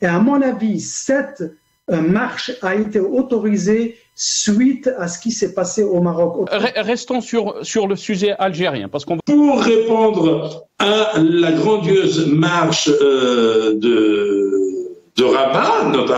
Et à mon avis, cette marche a été autorisée suite à ce qui s'est passé au Maroc. Restons sur le sujet algérien. Parce qu'on... Pour répondre à la grandiose marche de Rabat, notamment,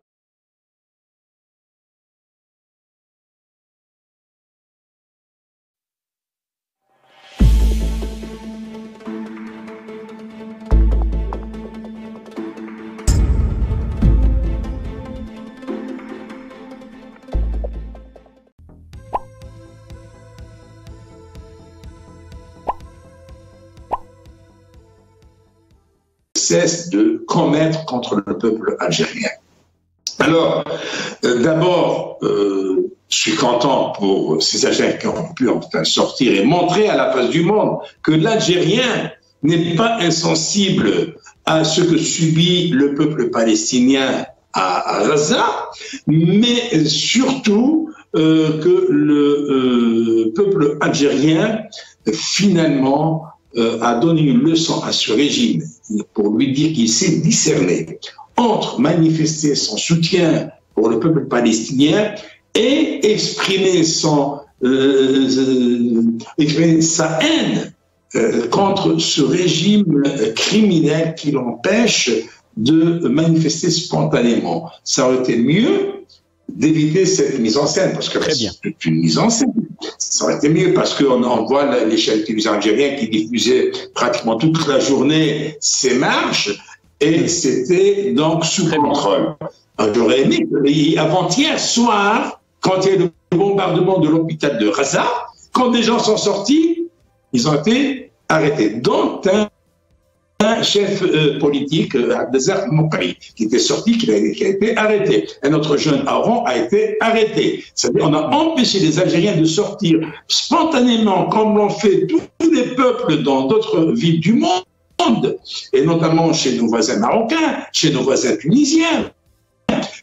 cesse de commettre contre le peuple algérien. Alors, d'abord, je suis content pour ces Algériens qui ont pu enfin sortir et montrer à la face du monde que l'Algérien n'est pas insensible à ce que subit le peuple palestinien à Gaza, mais surtout que le peuple algérien, finalement, a donné une leçon à ce régime pour lui dire qu'il s'est discerné entre manifester son soutien pour le peuple palestinien et exprimer sa haine contre ce régime criminel qui l'empêche de manifester spontanément. Ça aurait été mieux d'éviter cette mise en scène, parce que c'est une mise en scène. Ça aurait été mieux parce qu'on voit les chaînes télévision algériennes qui diffusaient pratiquement toute la journée ces marches et c'était donc sous contrôle. J'aurais aimé, avant-hier soir, quand il y a eu le bombardement de l'hôpital de Gaza, quand des gens sont sortis, ils ont été arrêtés. Dont un chef politique, Abdelazar Moukri, qui était sorti, qui a été arrêté. Un autre jeune Aaron a été arrêté. C'est-à-dire on a empêché les Algériens de sortir spontanément, comme l'ont fait tous les peuples dans d'autres villes du monde, et notamment chez nos voisins marocains, chez nos voisins tunisiens,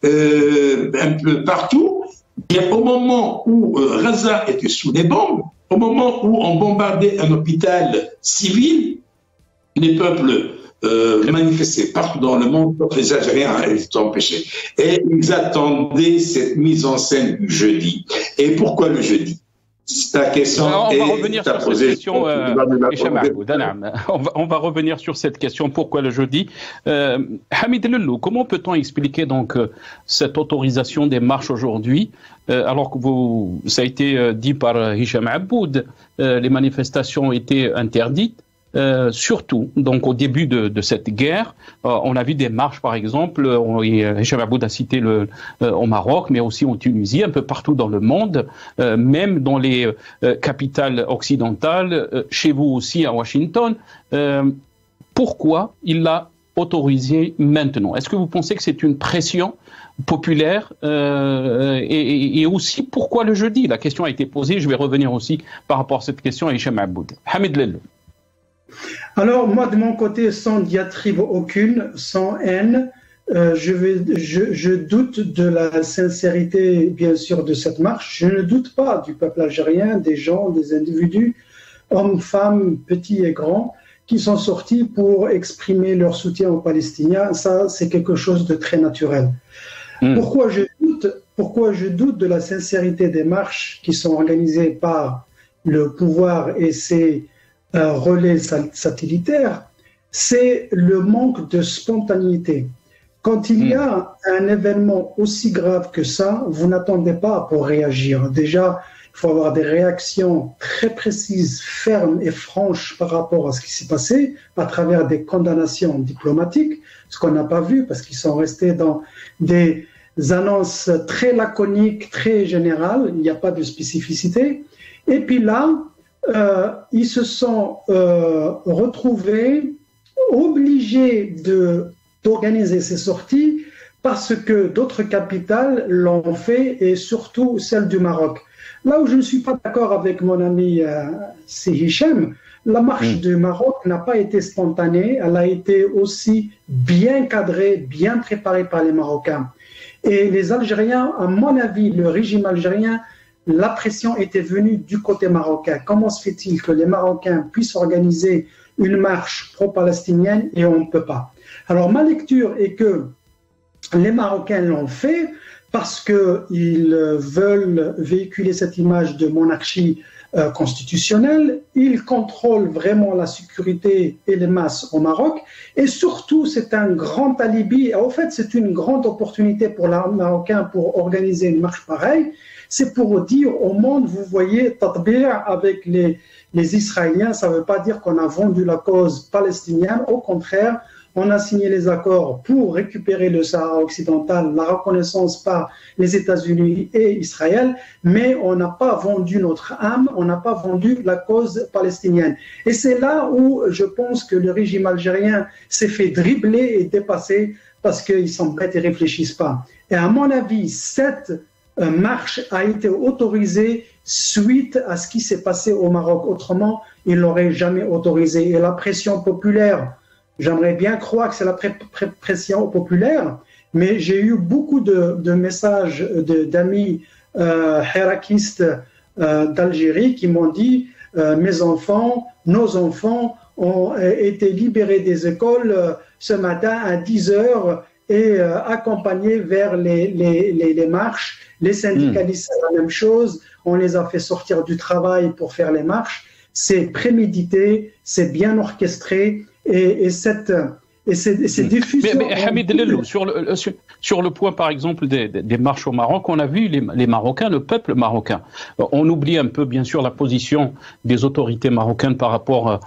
un peu partout. Et au moment où Gaza était sous les bombes, au moment où on bombardait un hôpital civil, les peuples manifestaient partout dans le monde contre les Algériens étaient empêchés. Et ils attendaient cette mise en scène du jeudi. Et pourquoi le jeudi? Ta question on va revenir sur cette question, Hicham Abboud. On va revenir sur cette question, pourquoi le jeudi. Hamid Lelou, comment peut-on expliquer donc cette autorisation des marches aujourd'hui, alors que ça a été dit par Hicham Abboud, les manifestations étaient interdites? Surtout, donc au début de cette guerre, on a vu des marches, par exemple, Hicham Abboud a cité au Maroc, mais aussi en Tunisie, un peu partout dans le monde, même dans les capitales occidentales, chez vous aussi à Washington. Pourquoi il l'a autorisé maintenant? Est-ce que vous pensez que c'est une pression populaire et aussi pourquoi le jeudi? La question a été posée, je vais revenir aussi par rapport à cette question à Hicham Abboud. Hamid Lelou. Alors, moi, de mon côté, sans diatribe aucune, sans haine, je doute de la sincérité, bien sûr, de cette marche. Je ne doute pas du peuple algérien, des gens, des individus, hommes, femmes, petits et grands, qui sont sortis pour exprimer leur soutien aux Palestiniens. Ça, c'est quelque chose de très naturel. Pourquoi je doute de la sincérité des marches qui sont organisées par le pouvoir et ses relais satellitaires, c'est le manque de spontanéité. Quand il y a un événement aussi grave que ça, vous n'attendez pas pour réagir. Déjà, il faut avoir des réactions très précises, fermes et franches par rapport à ce qui s'est passé, à travers des condamnations diplomatiques, ce qu'on n'a pas vu parce qu'ils sont restés dans des annonces très laconiques, très générales, il n'y a pas de spécificité. Et puis là, ils se sont retrouvés obligés d'organiser ces sorties parce que d'autres capitales l'ont fait et surtout celle du Maroc. Là où je ne suis pas d'accord avec mon ami Hicham, la marche du Maroc n'a pas été spontanée, elle a été aussi bien cadrée, bien préparée par les Marocains. Et les Algériens, à mon avis, le régime algérien, la pression était venue du côté marocain. Comment se fait-il que les Marocains puissent organiser une marche pro-palestinienne et on ne peut pas? Alors ma lecture est que les Marocains l'ont fait parce qu'ils veulent véhiculer cette image de monarchie constitutionnelle. Ils contrôlent vraiment la sécurité et les masses au Maroc. Et surtout, c'est un grand alibi. En fait, c'est une grande opportunité pour les Marocains pour organiser une marche pareille. C'est pour dire au monde, vous voyez, Tatbir avec les Israéliens, ça ne veut pas dire qu'on a vendu la cause palestinienne. Au contraire, on a signé les accords pour récupérer le Sahara occidental, la reconnaissance par les États-Unis et Israël, mais on n'a pas vendu notre âme, on n'a pas vendu la cause palestinienne. Et c'est là où je pense que le régime algérien s'est fait dribbler et dépasser parce qu'ils s'embêtent et ne réfléchissent pas. Et à mon avis, cette marche a été autorisée suite à ce qui s'est passé au Maroc. Autrement, ils ne l'auraient jamais autorisée. Et la pression populaire, j'aimerais bien croire que c'est la pression populaire, mais j'ai eu beaucoup de messages d'amis hirakistes d'Algérie qui m'ont dit mes enfants, nos enfants ont été libérés des écoles ce matin à 10 heures et accompagnés vers les marches. Les syndicalistes, c'est la même chose. On les a fait sortir du travail pour faire les marches. C'est prémédité, c'est bien orchestré. Et ces diffusions... Mais Hamid Lellou, sur le point, par exemple, des marches au Maroc, on a vu les Marocains, le peuple marocain. On oublie un peu, bien sûr, la position des autorités marocaines par rapport,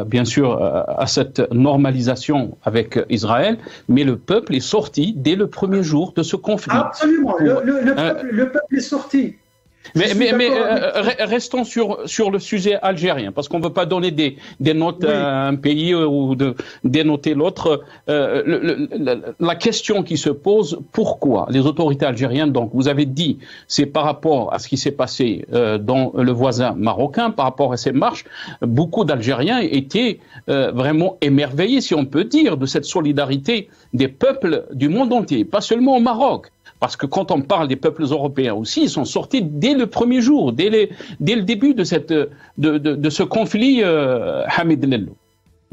bien sûr, à cette normalisation avec Israël, mais le peuple est sorti dès le premier jour de ce conflit. Absolument, le peuple est sorti. Mais restons sur le sujet algérien, parce qu'on ne veut pas donner des notes à un pays ou dénoter l'autre. La question qui se pose, pourquoi les autorités algériennes, donc vous avez dit, c'est par rapport à ce qui s'est passé dans le voisin marocain, par rapport à ces marches, beaucoup d'Algériens étaient vraiment émerveillés, si on peut dire, de cette solidarité des peuples du monde entier, pas seulement au Maroc. Parce que quand on parle des peuples européens aussi, ils sont sortis dès le premier jour, dès le début de ce conflit, Hamid Lellou.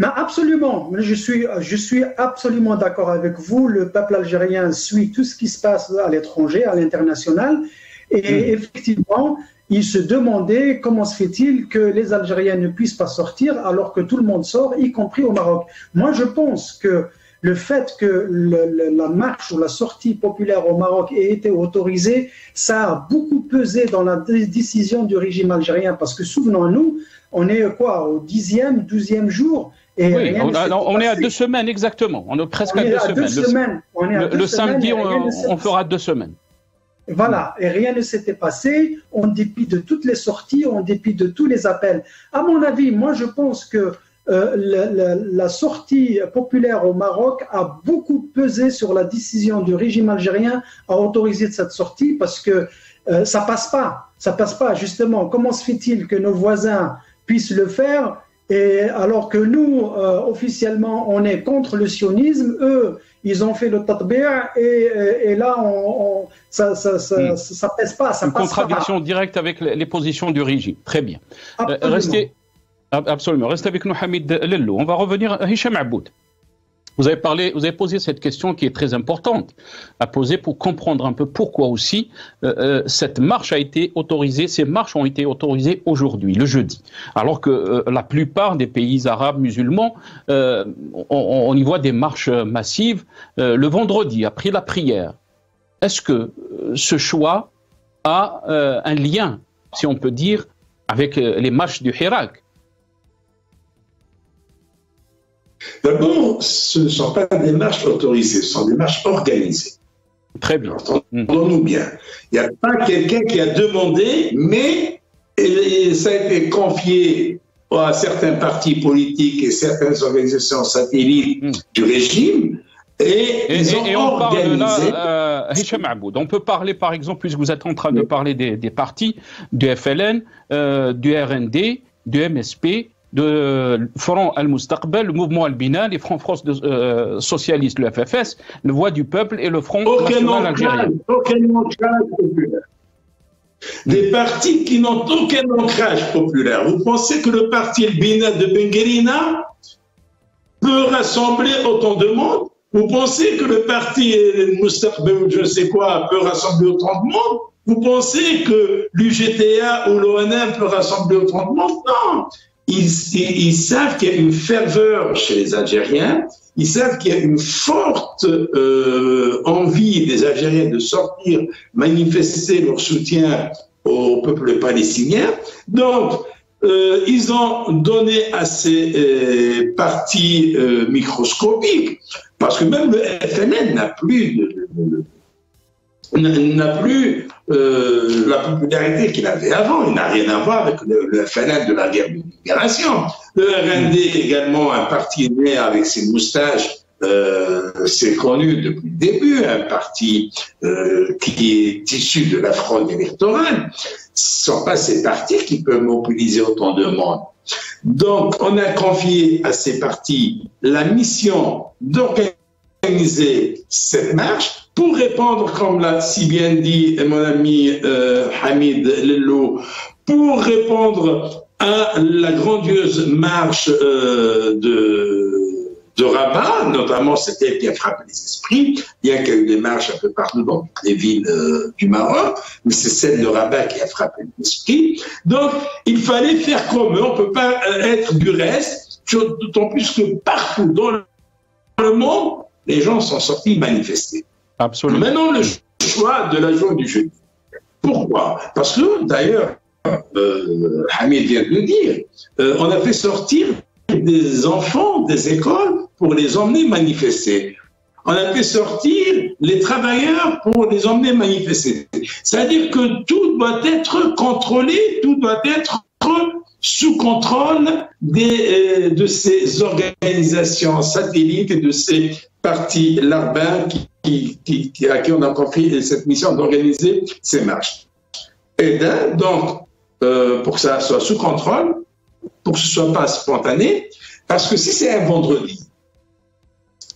Absolument, je suis absolument d'accord avec vous. Le peuple algérien suit tout ce qui se passe à l'étranger, à l'international. Et effectivement, il se demandait comment se fait-il que les Algériens ne puissent pas sortir alors que tout le monde sort, y compris au Maroc. Moi, je pense que le fait que la marche ou la sortie populaire au Maroc ait été autorisée, ça a beaucoup pesé dans la décision du régime algérien. Parce que souvenons-nous, on est quoi, au 10e, 12e jour et oui, on est à 2 semaines exactement. On est presque à 2 semaines. Le samedi, on fera 2 semaines. Voilà, et rien ne s'était passé, en dépit de toutes les sorties, en dépit de tous les appels. À mon avis, moi je pense que la sortie populaire au Maroc a beaucoup pesé sur la décision du régime algérien à autoriser cette sortie parce que ça passe pas justement. Comment se fait-il que nos voisins puissent le faire et alors que nous officiellement on est contre le sionisme, eux ils ont fait le tatbir et là ça pèse pas, ça une passe contradiction pas. Directe avec les positions du régime. Très bien. Absolument. Restez avec nous, Hamid Lellou. On va revenir à Hicham Aboud. Vous avez posé cette question qui est très importante à poser pour comprendre un peu pourquoi aussi cette marche a été autorisée. Ces marches ont été autorisées aujourd'hui, le jeudi, alors que la plupart des pays arabes musulmans, on y voit des marches massives le vendredi après la prière. Est-ce que ce choix a un lien, si on peut dire, avec les marches du Hirak? D'abord, ce ne sont pas des marches autorisées, ce sont des marches organisées. Très bien. Entendons-nous bien. Il n'y a pas quelqu'un qui a demandé, mais ça a été confié à certains partis politiques et certaines organisations satellites du régime. Et on parle là, Hicham Aboud, on peut parler par exemple, puisque vous êtes en train de parler des partis, du FLN, du RND, du MSP, de Front Al-Mustaqbal, le mouvement Al-Bina, les Fronts socialistes, le FFS, le Voix du Peuple et le Front National Algérien. Aucun ancrage populaire. Des partis qui n'ont aucun ancrage populaire. Vous pensez que le parti Al-Bina de Benguerina peut rassembler autant de monde? Vous pensez que le parti Moustaqbel, je ne sais quoi, peut rassembler autant de monde? Vous pensez que l'UGTA ou l'ONM peut rassembler autant de monde? Non. Ils savent qu'il y a une ferveur chez les Algériens. Ils savent qu'il y a une forte envie des Algériens de sortir, manifester leur soutien au peuple palestinien. Donc, ils ont donné à ces partis microscopiques, parce que même le FLN n'a plus la popularité qu'il avait avant. Il n'a rien à voir avec le FLN de la guerre de libération. Le RND également, un parti né avec ses moustaches, c'est connu depuis le début, un parti qui est issu de la fraude électorale. Ce ne sont pas ces partis qui peuvent mobiliser autant de monde. Donc, on a confié à ces partis la mission d'organiser cette marche pour répondre, comme l'a si bien dit mon ami Hamid Lello, pour répondre à la grandiose marche de Rabat, notamment c'était elle qui a frappé les esprits, bien qu'il y ait eu des marches un peu partout dans toutes les villes du Maroc, mais c'est celle de Rabat qui a frappé les esprits. Donc, il fallait faire comme eux, on ne peut pas être du reste, d'autant plus que partout dans le monde, les gens sont sortis manifester. Absolument. Maintenant, le choix de la journée du jeudi. Pourquoi? Parce que, d'ailleurs, Hamid vient de le dire, on a fait sortir des enfants des écoles pour les emmener manifester. On a fait sortir les travailleurs pour les emmener manifester. C'est-à-dire que tout doit être contrôlé, tout doit être sous contrôle de ces organisations satellites et de ces partis larbins à qui on a confié cette mission d'organiser ces marches. Et donc, pour que ça soit sous contrôle, pour que ce ne soit pas spontané, parce que si c'est un vendredi,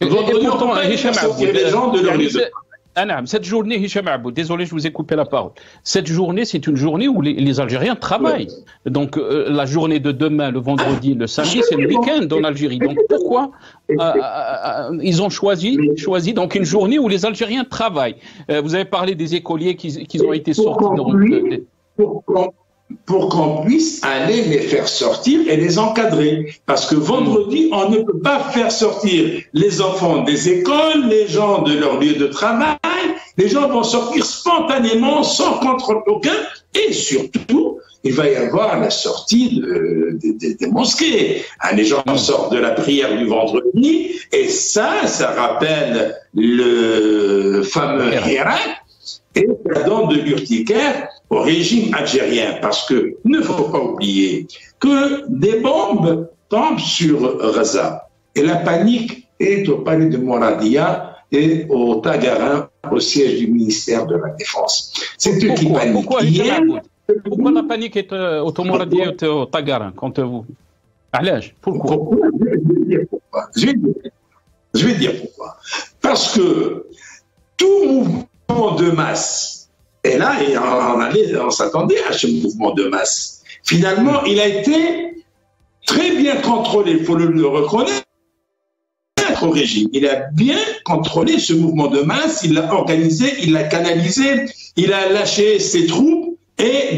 on peut pas faire sortir les gens de leur lieu de travail. Cette journée, Hicham Abou, désolé, je vous ai coupé la parole. Cette journée, c'est une journée où les Algériens travaillent. Ouais. Donc, la journée de demain, le vendredi, le samedi, c'est le week-end en Algérie. Donc, pourquoi ils ont choisi donc une journée où les Algériens travaillent? Vous avez parlé des écoliers qui ont été sortis. Pour qu'on puisse aller les faire sortir et les encadrer. Parce que vendredi, on ne peut pas faire sortir les enfants des écoles, les gens de leur lieu de travail. Les gens vont sortir spontanément, sans contrôle aucun. Et surtout, il va y avoir la sortie des mosquées. Les gens sortent de la prière du vendredi. Et ça rappelle le fameux Hirak. Et ça donne de l'urticaire au régime algérien, parce que ne faut pas oublier que des bombes tombent sur Gaza et la panique est au palais de Mouradia et au Tagarin, au siège du ministère de la Défense. C'est eux qui paniquent. Pourquoi la panique est au Mouradia et au Tagarin quand vous... Pourquoi? Je vais dire pourquoi. Parce que tout mouvement de masse, et là on s'attendait à ce mouvement de masse, finalement il a été très bien contrôlé, il faut le reconnaître au régime. Il a bien contrôlé ce mouvement de masse, il l'a organisé, il l'a canalisé, il a lâché ses troupes et